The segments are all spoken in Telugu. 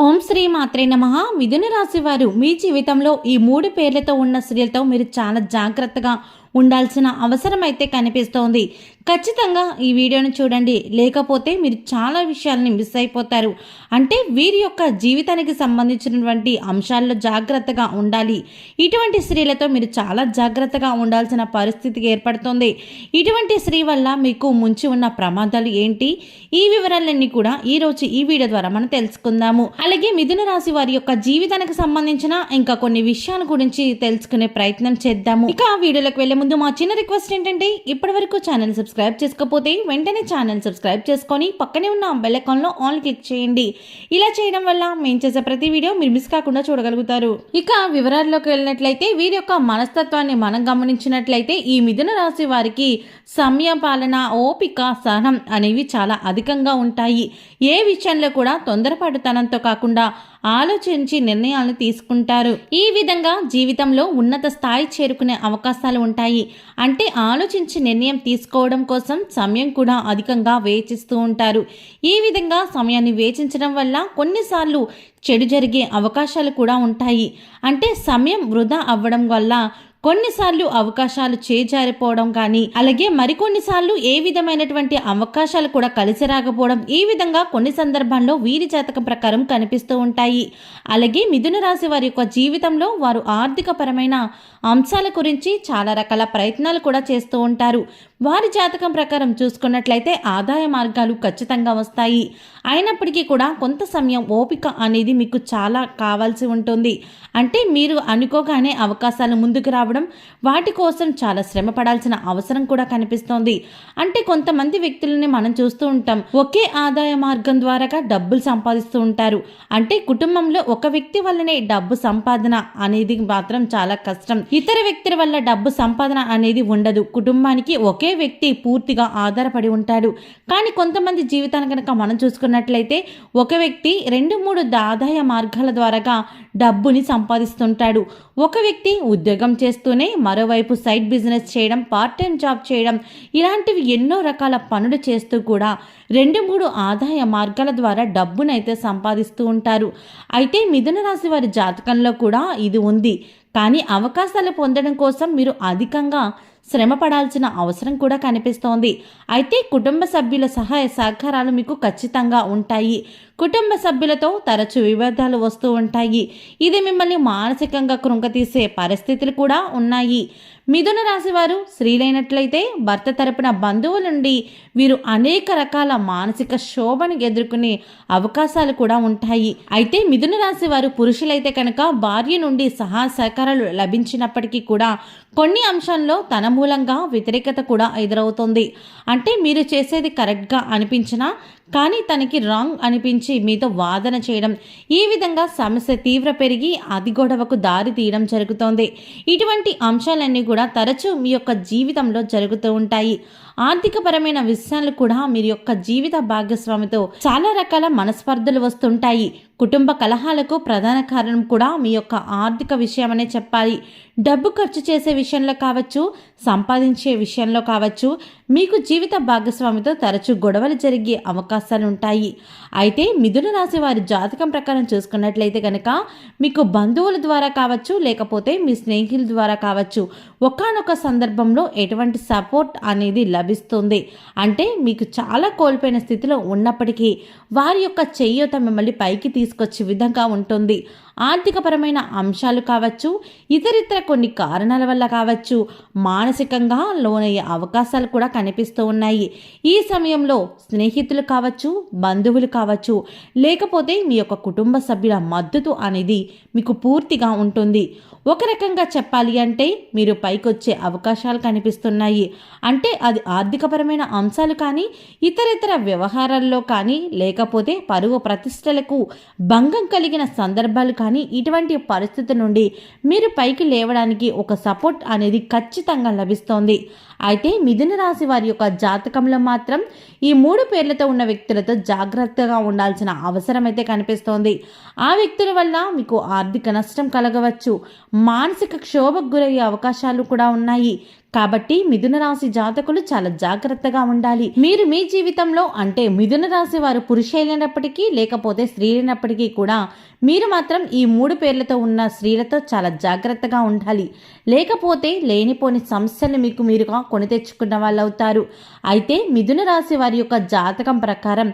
ఓం శ్రీ మాత్రే నమః. మిథున రాశి వారు మీ జీవితంలో ఈ 3 పేర్లతో ఉన్న స్త్రీలతో మీరు చాలా జాగ్రత్తగా ఉండాల్సిన అవసరం అయితే కనిపిస్తోంది. ఖచ్చితంగా ఈ వీడియోని చూడండి, లేకపోతే మీరు చాలా విషయాలని మిస్ అయిపోతారు. అంటే వీరి యొక్క జీవితానికి సంబంధించినటువంటి అంశాల్లో జాగ్రత్తగా ఉండాలి. ఇటువంటి స్త్రీలతో మీరు చాలా జాగ్రత్తగా ఉండాల్సిన పరిస్థితి ఏర్పడుతుంది. ఇటువంటి స్త్రీ వల్ల మీకు ముంచి ఉన్న ప్రమాదాలు ఏంటి, ఈ వివరాలన్నీ కూడా ఈరోజు ఈ వీడియో ద్వారా మనం తెలుసుకుందాము. అలాగే మిథున రాశి వారి యొక్క జీవితానికి సంబంధించిన ఇంకా కొన్ని విషయాల గురించి తెలుసుకునే ప్రయత్నం చేద్దాము. ఇక వీడియోలోకి వెళ్లే ముందు మా చిన్న రిక్వెస్ట్ ఏంటంటే, ఇప్పటి వరకు ఛానల్ సబ్స్క్రైబ్ చేసుకోకపోతే వెంటనే ఛానల్ సబ్స్క్రైబ్ చేసుకొని పక్కనే ఉన్న బెల్ ఐకాన్లో ఆల్ క్లిక్ చేయండి. ఇలా చేయడం వల్ల మేము చేసే ప్రతి వీడియో మీరు మిస్ కాకుండా చూడగలుగుతారు. ఇక వివరాల్లోకి వెళ్ళినట్లయితే వీరి యొక్క మనస్తత్వాన్ని మనం గమనించినట్లయితే ఈ మిథున రాశి వారికి సమయ పాలన, ఓపిక, సహనం అనేవి చాలా అధికంగా ఉంటాయి. ఏ విషయంలో కూడా తొందరపాటుతనంతో కాకుండా ఆలోచించి నిర్ణయాలను తీసుకుంటారు. ఈ విధంగా జీవితంలో ఉన్నత స్థాయి చేరుకునే అవకాశాలు ఉంటాయి. అంటే ఆలోచించి నిర్ణయం తీసుకోవడం కోసం సమయం కూడా అధికంగా వేచిస్తూ ఉంటారు. ఈ విధంగా సమయాన్ని వేచించడం వల్ల కొన్నిసార్లు చెడు జరిగే అవకాశాలు కూడా ఉంటాయి. అంటే సమయం వృధా అవ్వడం వల్ల కొన్నిసార్లు అవకాశాలు చేజారిపోవడం కానీ, అలాగే మరికొన్నిసార్లు ఏ విధమైనటువంటి అవకాశాలు కూడా కలిసి రాకపోవడం, ఈ విధంగా కొన్ని సందర్భాల్లో వీరి జాతకం ప్రకారం కనిపిస్తూ ఉంటాయి. అలాగే మిథున రాశి వారి యొక్క జీవితంలో వారు ఆర్థిక పరమైన అంశాల గురించి చాలా రకాల ప్రయత్నాలు కూడా చేస్తూ ఉంటారు. వారి జాతకం ప్రకారం చూసుకున్నట్లయితే ఆదాయ మార్గాలు ఖచ్చితంగా వస్తాయి. అయినప్పటికీ కూడా కొంత సమయం ఓపిక అనేది మీకు చాలా కావాల్సి ఉంటుంది. అంటే మీరు అనుకోగానే అవకాశాలు ముందుకు రావడం, వాటి కోసం చాలా శ్రమ పడాల్సిన అవసరం కూడా కనిపిస్తోంది. అంటే కొంతమంది వ్యక్తులని మనం చూస్తూ ఉంటాం, ఒకే ఆదాయ మార్గం ద్వారా డబ్బులు సంపాదిస్తూ ఉంటారు. అంటే కుటుంబంలో ఒక వ్యక్తి వల్లనే డబ్బు సంపాదన అనేది మాత్రం చాలా కష్టం. ఇతర వ్యక్తుల వల్ల డబ్బు సంపాదన అనేది ఉండదు. కుటుంబానికి ఒకే వ్యక్తి పూర్తిగా ఆధారపడి ఉంటాడు. కానీ కొంతమంది జీవితాన్ని కనుక మనం చూసుకున్నట్లయితే ఒక వ్యక్తి 2-3 ఆదాయ మార్గాల ద్వారా డబ్బుని సంపాదిస్తుంటాడు. ఒక వ్యక్తి ఉద్యోగం చేస్తూనే మరోవైపు సైడ్ బిజినెస్ చేయడం, పార్ట్ టైం జాబ్ చేయడం, ఇలాంటివి ఎన్నో రకాల పనులు చేస్తూ కూడా 2-3 ఆదాయ మార్గాల ద్వారా డబ్బునైతే సంపాదిస్తూ ఉంటారు. అయితే మిథున రాశి వారి జాతకంలో కూడా ఇది ఉంది. కానీ అవకాశాలు పొందడం కోసం మీరు అధికంగా శ్రమ పడాల్సిన అవసరం కూడా కనిపిస్తోంది. అయితే కుటుంబ సభ్యుల సహాయ సహకారాలు మీకు ఖచ్చితంగా ఉంటాయి. కుటుంబ సభ్యులతో తరచూ వివాదాలు వస్తూ ఉంటాయి. ఇది మిమ్మల్ని మానసికంగా కృంగతీసే పరిస్థితులు కూడా ఉన్నాయి. మిథున రాశి వారు స్త్రీలైనట్లయితే భర్త తరపున బంధువుల నుండి వీరు అనేక రకాల మానసిక శోభను ఎదుర్కొనే అవకాశాలు కూడా ఉంటాయి. అయితే మిథున రాశి వారు పురుషులైతే కనుక భార్య నుండి సహాయ సహకారాలు లభించినప్పటికీ కూడా కొన్ని అంశాల్లో తన మూలంగా వ్యతిరేకత కూడా ఎదురవుతుంది. అంటే మీరు చేసేది కరెక్ట్గా అనిపించినా కానీ తనకి రాంగ్ అనిపించి మీతో వాదన చేయడం, ఈ విధంగా సమస్య తీవ్ర పెరిగి అది గొడవకు దారి తీయడం జరుగుతోంది. ఇటువంటి అంశాలన్నీ కూడా తరచూ మీ యొక్క జీవితంలో జరుగుతూ ఉంటాయి. ఆర్థికపరమైన విషయాలు కూడా మీరు యొక్క జీవిత భాగస్వామితో చాలా రకాల మనస్పర్ధలు వస్తుంటాయి. కుటుంబ కలహాలకు ప్రధాన కారణం కూడా మీ యొక్క ఆర్థిక విషయమనే చెప్పాలి. డబ్బు ఖర్చు చేసే విషయంలో కావచ్చు, సంపాదించే విషయంలో కావచ్చు, మీకు జీవిత భాగస్వామితో తరచూ గొడవలు జరిగే అవకాశాలు ఉంటాయి. అయితే మిథున రాశి వారి జాతకం ప్రకారం చూసుకున్నట్లయితే కనుక మీకు బంధువుల ద్వారా కావచ్చు, లేకపోతే మీ స్నేహితుల ద్వారా కావచ్చు, ఒకానొక సందర్భంలో ఎటువంటి సపోర్ట్ అనేది లభిస్తుంది. అంటే మీకు చాలా కోల్పోయిన స్థితిలో ఉన్నప్పటికీ వారి యొక్క చేయూత మిమ్మల్ని పైకి తీసుకొచ్చే విధంగా ఉంటుంది. ఆర్థికపరమైన అంశాలు కావచ్చు, ఇతరితర కొన్ని కారణాల వల్ల కావచ్చు, మానసికంగా లోనయ్యే అవకాశాలు కూడా కనిపిస్తూ ఉన్నాయి. ఈ సమయంలో స్నేహితులు కావచ్చు, బంధువులు కావచ్చు, లేకపోతే మీ యొక్క కుటుంబ సభ్యుల మద్దతు అనేది మీకు పూర్తిగా ఉంటుంది. ఒక రకంగా చెప్పాలి అంటే మీరు పైకొచ్చే అవకాశాలు కనిపిస్తున్నాయి. అంటే అది ఆర్థికపరమైన అంశాలు కానీ, ఇతరితర వ్యవహారాల్లో కానీ, లేకపోతే పరువు ప్రతిష్టలకు భంగం కలిగిన సందర్భాలు కానీ, ఇటువంటి పరిస్థితి నుండి మీరు పైకి లేవడానికి ఒక సపోర్ట్ అనేది ఖచ్చితంగా లభిస్తోంది. అయితే మిథున రాశి వారి యొక్క జాతకంలో మాత్రం ఈ 3 పేర్లతో ఉన్న వ్యక్తులతో జాగ్రత్తగా ఉండాల్సిన అవసరం అయితే కనిపిస్తోంది. ఆ వ్యక్తుల వల్ల మీకు ఆర్థిక నష్టం కలగవచ్చు, మానసిక క్షోభకు గురయ్యే అవకాశాలు కూడా ఉన్నాయి. కాబట్టి మిథున రాశి జాతకులు చాలా జాగ్రత్తగా ఉండాలి. మీరు మీ జీవితంలో అంటే మిథున రాశి వారు పురుషులైనప్పటికీ లేకపోతే స్త్రీలైనప్పటికీ కూడా మీరు మాత్రం ఈ 3 పేర్లతో ఉన్న స్త్రీలతో చాలా జాగ్రత్తగా ఉండాలి. లేకపోతే లేనిపోని సమస్యలు మీకు మీరుగా కొని తెచ్చుకున్న వాళ్ళు అవుతారు. అయితే మిథున రాశి వారి యొక్క జాతకం ప్రకారం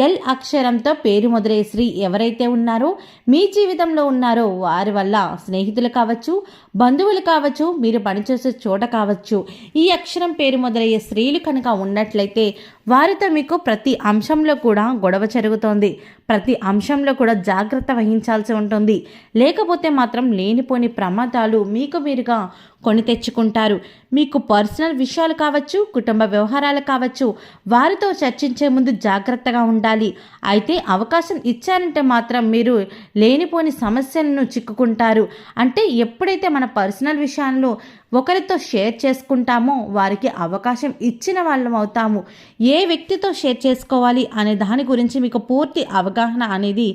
ఎల్ అక్షరంతో పేరు మొదలయ్యే స్త్రీ ఎవరైతే ఉన్నారో మీ జీవితంలో ఉన్నారో వారి వల్ల స్నేహితులు కావచ్చు, బంధువులు కావచ్చు, మీరు పనిచేసే చోట కావచ్చు, ఈ అక్షరం పేరు మొదలయ్యే స్త్రీలు కనుక ఉన్నట్లయితే వారితో మీకు ప్రతి అంశంలో కూడా గొడవ జరుగుతోంది. ప్రతి అంశంలో కూడా జాగ్రత్త వహించాల్సి ఉంటుంది. లేకపోతే మాత్రం లేనిపోని ప్రమాదాలు మీకు మీరుగా కొని తెచ్చుకుంటారు. మీకు పర్సనల్ విషయాలు కావచ్చు, కుటుంబ వ్యవహారాలు కావచ్చు, వారితో చర్చించే ముందు జాగ్రత్తగా ఉండాలి. అయితే అవకాశం ఇచ్చారంటే మాత్రం మీరు లేనిపోని సమస్యలను చిక్కుకుంటారు. అంటే ఎప్పుడైతే మన పర్సనల్ విషయాలను ఒకరితో షేర్ చేసుకుంటామో వారికి అవకాశం ఇచ్చిన వాళ్ళం అవుతాము. ఏ వ్యక్తితో షేర్ చేసుకోవాలి అనే దాని గురించి మీకు పూర్తి అవగాహన అనేది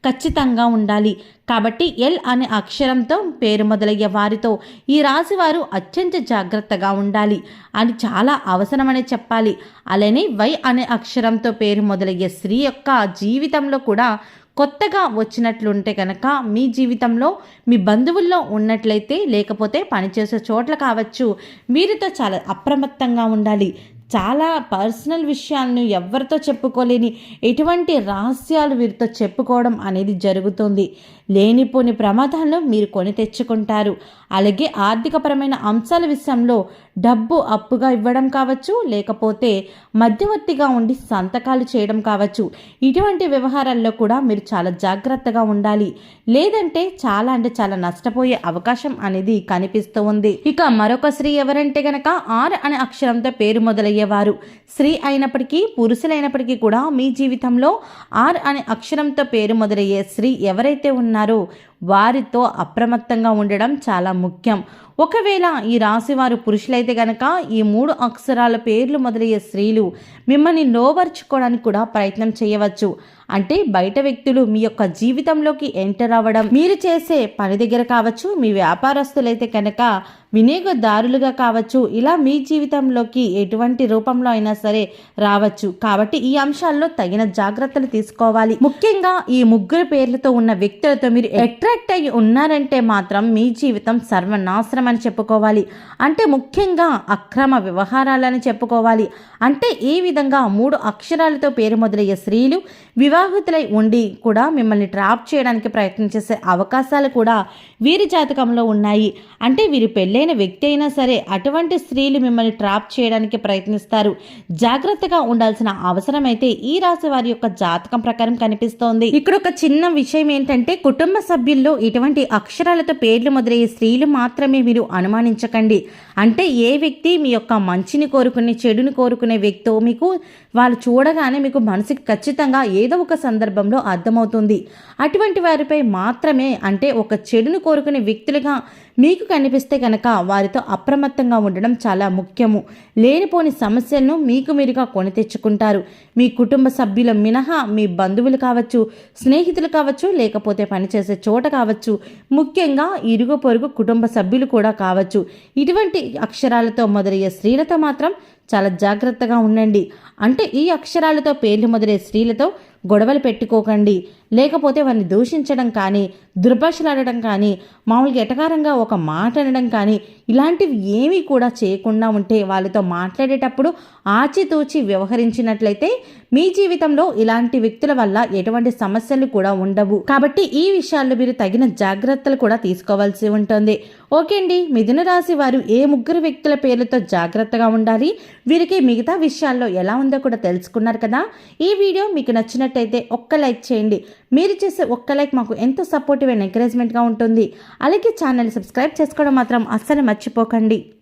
ఖచ్చితంగా ఉండాలి. కాబట్టి ఎల్ అనే అక్షరంతో పేరు మొదలయ్యే వారితో ఈ రాశి వారు అత్యంత జాగ్రత్తగా ఉండాలి అని చాలా అవసరమనే చెప్పాలి. అలానే వై అనే అక్షరంతో పేరు మొదలయ్యే స్త్రీ యొక్క జీవితంలో కూడా కొత్తగా వచ్చినట్లుంటే కనుక మీ జీవితంలో మీ బంధువుల్లో ఉన్నట్లయితే లేకపోతే పనిచేసే చోట్ల కావచ్చు, వీరితో చాలా అప్రమత్తంగా ఉండాలి. చాలా పర్సనల్ విషయాలను ఎవరితో చెప్పుకోలేని ఎటువంటి రహస్యాలు వీరితో చెప్పుకోవడం అనేది జరుగుతుంది. లేనిపోని ప్రమాదాలను మీరు కొని తెచ్చుకుంటారు. అలాగే ఆర్థికపరమైన అంశాల విషయంలో డబ్బు అప్పుగా ఇవ్వడం కావచ్చు, లేకపోతే మధ్యవర్తిగా ఉండి సంతకాలు చేయడం కావచ్చు, ఇటువంటి వ్యవహారాల్లో కూడా మీరు చాలా జాగ్రత్తగా ఉండాలి. లేదంటే చాలా నష్టపోయే అవకాశం అనేది కనిపిస్తూ ఉంది. ఇక మరొక స్త్రీ ఎవరంటే గనక ఆర్ అనే అక్షరంతో పేరు మొదలయ్యేవారు. స్త్రీ అయినప్పటికీ పురుషులైనప్పటికీ కూడా మీ జీవితంలో ఆర్ అనే అక్షరంతో పేరు మొదలయ్యే స్త్రీ ఎవరైతే ఉన్నారో వారితో అప్రమత్తంగా ఉండడం చాలా ముఖ్యం. ఒకవేళ ఈ రాశి వారు పురుషులైతే గనక ఈ 3 అక్షరాల పేర్లు మొదలయ్యే స్త్రీలు మిమ్మల్ని లోబర్చుకోవడానికి కూడా ప్రయత్నం చేయవచ్చు. అంటే బయట వ్యక్తులు మీ యొక్క జీవితంలోకి ఎంటర్ అవ్వడం, మీరు చేసే పని దగ్గర కావచ్చు, మీ వ్యాపారస్తులైతే కనుక వినియోగదారులుగా కావచ్చు, ఇలా మీ జీవితంలోకి ఎటువంటి రూపంలో అయినా సరే రావచ్చు. కాబట్టి ఈ అంశాల్లో తగిన జాగ్రత్తలు తీసుకోవాలి. ముఖ్యంగా ఈ 3 పేర్లతో ఉన్న వ్యక్తులతో మీరు అట్రాక్ట్ అయ్యి ఉన్నారంటే మాత్రం మీ జీవితం సర్వనాశనం అని చెప్పుకోవాలి. అంటే ముఖ్యంగా అక్రమ వ్యవహారాలని చెప్పుకోవాలి. అంటే ఈ విధంగా 3 అక్షరాలతో పేరు మొదలయ్యే స్త్రీలు వివాహితులై ఉండి కూడా మిమ్మల్ని ట్రాప్ చేయడానికి ప్రయత్నం చేసే అవకాశాలు కూడా వీరి జాతకంలో ఉన్నాయి. అంటే వీరి పెళ్ళైన వ్యక్తి అయినా సరే అటువంటి స్త్రీలు మిమ్మల్ని ట్రాప్ చేయడానికి ప్రయత్నిస్తారు. జాగ్రత్తగా ఉండాల్సిన అవసరం అయితే ఈ రాశి వారి యొక్క జాతకం ప్రకారం కనిపిస్తోంది. ఇక్కడ ఒక చిన్న విషయం ఏంటంటే కుటుంబ సభ్యుల్లో ఇటువంటి అక్షరాలతో పేర్లు మొదలయ్యే స్త్రీలు మాత్రమే మీరు అనుమానించకండి. అంటే ఏ వ్యక్తి మీ యొక్క మంచిని కోరుకునే చెడుని కోరుకునే వ్యక్తో మీకు వాళ్ళు చూడగానే మీకు మనసుకి ఖచ్చితంగా ఏదో ఒక సందర్భంలో అర్థమవుతుంది. అటువంటి వారిపై మాత్రమే అంటే ఒక చెడును కోరుకునే వ్యక్తులుగా మీకు కనిపిస్తే కనుక వారితో అప్రమత్తంగా ఉండడం చాలా ముఖ్యము. లేనిపోని సమస్యలను మీకు మీరుగా కొని తెచ్చుకుంటారు. మీ కుటుంబ సభ్యుల మినహా మీ బంధువులు కావచ్చు, స్నేహితులు కావచ్చు, లేకపోతే పనిచేసే చోట కావచ్చు, ముఖ్యంగా ఇరుగు పొరుగు కుటుంబ సభ్యులు కూడా కావచ్చు, ఇటువంటి అక్షరాలతో మొదలయ్యే స్త్రీలతో మాత్రం చాలా జాగ్రత్తగా ఉండండి. అంటే ఈ అక్షరాలతో పేర్లు మొదలయ్యే స్త్రీలతో గొడవలు పెట్టుకోకండి. లేకపోతే వారిని దూషించడం కానీ, దుర్భాషలాడడం కానీ, మామూలుగా ఎటకారంగా ఒక మాట అనడం కానీ ఇలాంటివి ఏమీ కూడా చేయకుండా ఉంటే వాళ్ళతో మాట్లాడేటప్పుడు ఆచితూచి వ్యవహరించినట్లయితే మీ జీవితంలో ఇలాంటి వ్యక్తుల వల్ల ఎటువంటి సమస్యలు కూడా ఉండవు. కాబట్టి ఈ విషయాల్లో మీరు తగిన జాగ్రత్తలు కూడా తీసుకోవాల్సి ఉంటుంది. ఓకే అండి, మిథున రాశి వారు ఏ 3 వ్యక్తుల పేర్లతో జాగ్రత్తగా ఉండాలి, వీరికి మిగతా విషయాల్లో ఎలా ఉందో కూడా తెలుసుకున్నారు కదా. ఈ వీడియో మీకు నచ్చినట్టయితే ఒక్క లైక్ చేయండి. మీరు చేసే ఒక్క లైక్ మాకు ఎంతో సపోర్టివ్ అండ్ ఎంకరేజ్మెంట్గా ఉంటుంది. అలాగే ఛానల్ సబ్స్క్రైబ్ చేసుకోవడం మాత్రం అస్సలు మర్చిపోకండి.